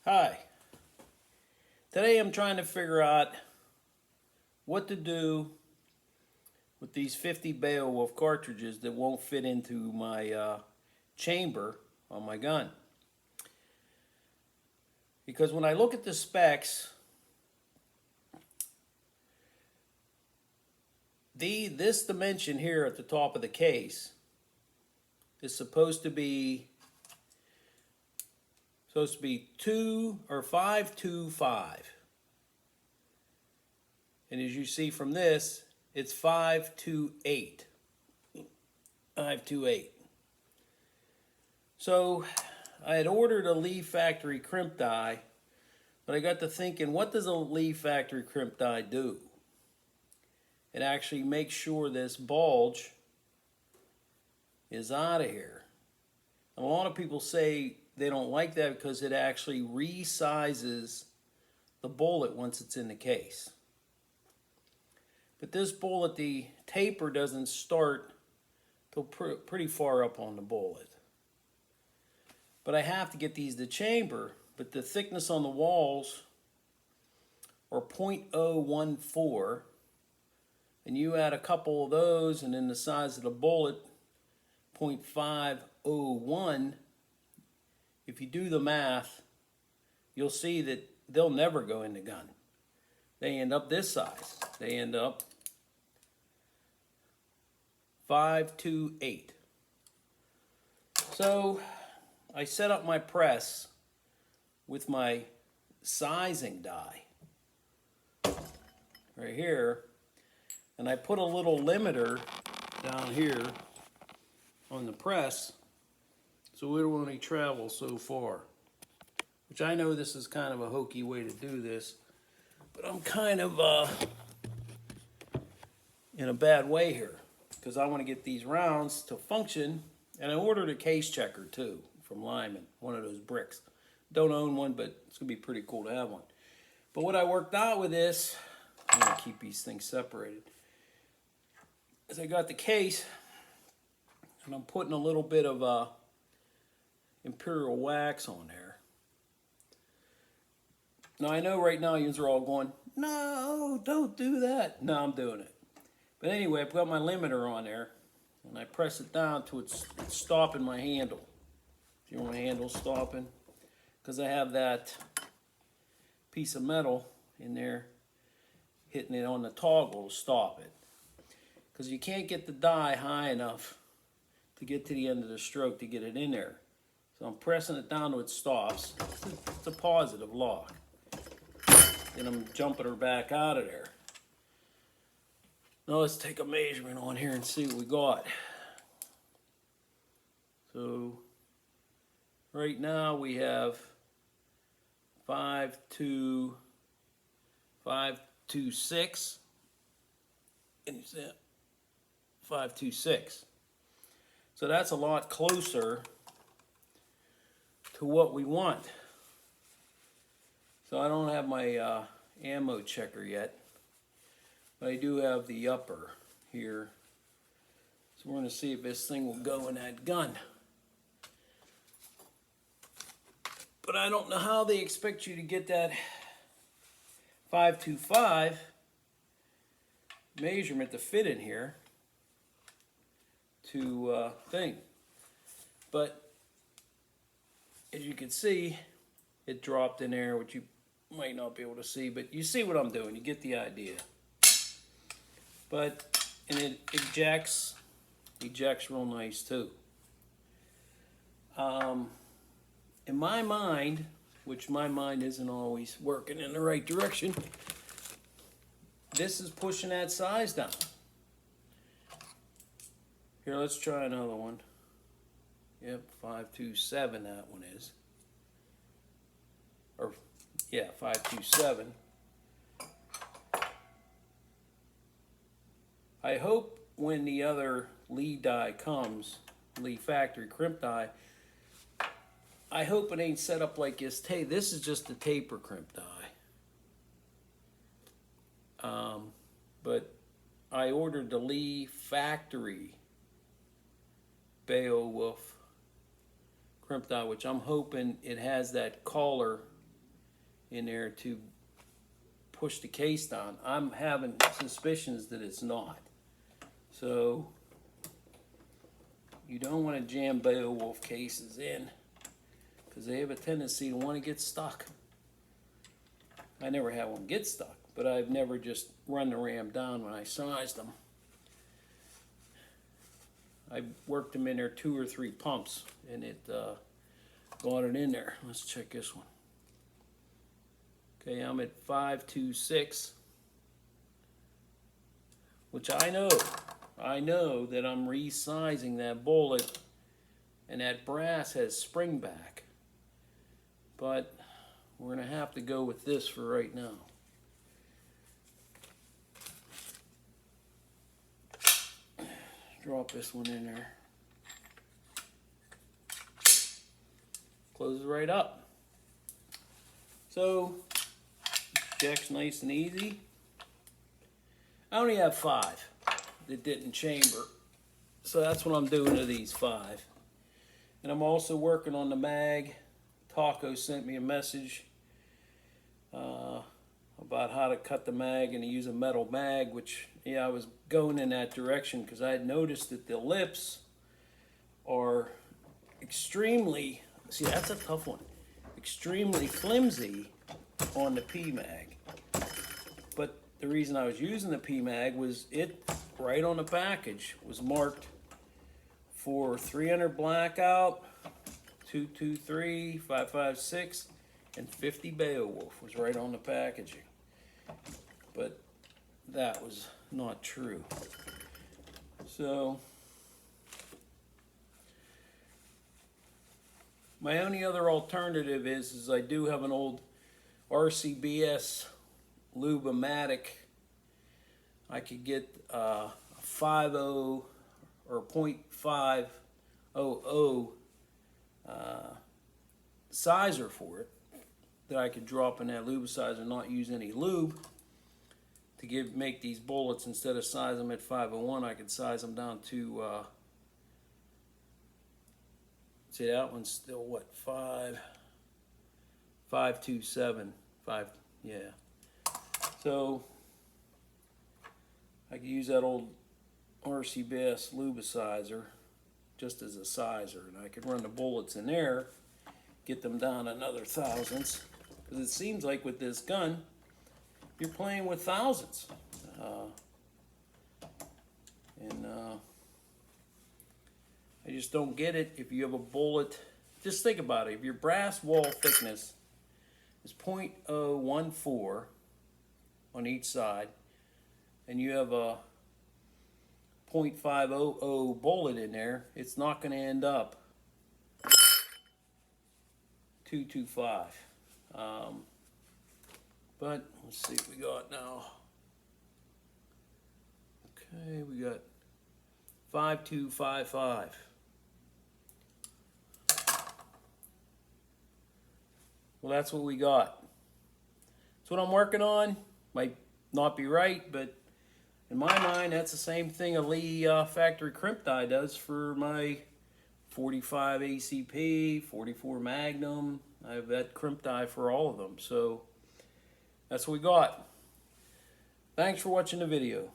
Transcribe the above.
Hi. Today I'm trying to figure out what to do with these 50 Beowulf cartridges that won't fit into my chamber on my gun. Because when I look at the specs, this dimension here at the top of the case is supposed to be 2 or 525. And as you see from this, it's 528. 528. So I had ordered a Lee factory crimp die, but I got to thinking, what does a Lee factory crimp die do? It actually makes sure this bulge is out of here. And a lot of people say they don't like that because it actually resizes the bullet once it's in the case. But this bullet, the taper doesn't start till pretty far up on the bullet. But I have to get these to chamber, but the thickness on the walls are 0.014, and you add a couple of those, and then the size of the bullet, 0.501. If you do the math, you'll see that they'll never go in the gun. They end up this size. They end up 528. So I set up my press with my sizing die right here, and I put a little limiter down here on the press so it will only travel so far. Which I know this is kind of a hokey way to do this, but I'm kind of in a bad way here because I want to get these rounds to function. And I ordered a case checker too from Lyman, one of those bricks. Don't own one, but it's gonna be pretty cool to have one. But what I worked out with this, I'm gonna keep these things separated, is I got the case and I'm putting a little bit of Imperial wax on there. Now I know right now yous are all going, no, don't do that. No, I'm doing it. But anyway, I've got my limiter on there, and I press it down to it's stopping my handle. If you want my handle stopping, because I have that piece of metal in there hitting it on the toggle to stop it. Because you can't get the die high enough to get to the end of the stroke to get it in there. So I'm pressing it down till it stops. It's a positive lock. Then I'm jumping her back out of there. Now let's take a measurement on here and see what we got. So right now we have 526. And you see it? 526. So that's a lot closer to what we want. So I don't have my ammo checker yet, but I do have the upper here. So we're going to see if this thing will go in that gun. But I don't know how they expect you to get that 525 measurement to fit in here to thing. But as you can see, it dropped in there, which you might not be able to see, but you see what I'm doing. You get the idea. But, and it ejects real nice too. In my mind, which my mind isn't always working in the right direction, this is pushing that size down. Here, let's try another one. Yep, 527 that one is. Or, yeah, 527. I hope when the other Lee die comes, Lee factory crimp die, I hope it ain't set up like this. Hey, this is just a taper crimp die. But I ordered the Lee factory Beowulf crimp die, which I'm hoping it has that collar in there to push the case down. I'm having suspicions that it's not. So you don't want to jam Beowulf cases in because they have a tendency to want to get stuck. I never had one get stuck, but I've never just run the ram down when I sized them. I worked them in there 2 or 3 pumps and it got it in there. Let's check this one. Okay, I'm at 526, which I know that I'm resizing that bullet, and that brass has spring back, but we're gonna have to go with this for right now. Drop this one in there. Closes right up. So jack's nice and easy. I only have 5 that didn't chamber, so that's what I'm doing to these 5. And I'm also working on the mag. Taco sent me a message about how to cut the mag and to use a metal mag, which, yeah, I was going in that direction because I had noticed that the lips are extremely, see, that's a tough one, extremely flimsy on the P-mag. But the reason I was using the P-mag was it, right on the package, was marked for 300 blackout, 223, 556, and 50 Beowulf was right on the packaging. But that was not true. So my only other alternative is I do have an old RCBS Lube-O-Matic. I could get a 5.0 or 0.500 sizer for it that I could drop in that lube sizer and not use any lube to make these bullets. Instead of size them at 501, I could size them down to see, that one's still what, 527, yeah. So I could use that old RCBS Lubicizer just as a sizer, and I could run the bullets in there, get them down another thousandths, because it seems like with this gun you're playing with thousandths, and I just don't get it. If you have a bullet, just think about it, if your brass wall thickness is 0.014 on each side, and you have a 0.500 bullet in there, it's not going to end up 225. But let's see what we got now. Okay, we got 5255. Well, that's what we got. That's what I'm working on. Might not be right, but in my mind, that's the same thing a Lee factory crimp die does for my 45 ACP, 44 Magnum. I have that crimp die for all of them. So that's what we got. Thanks for watching the video.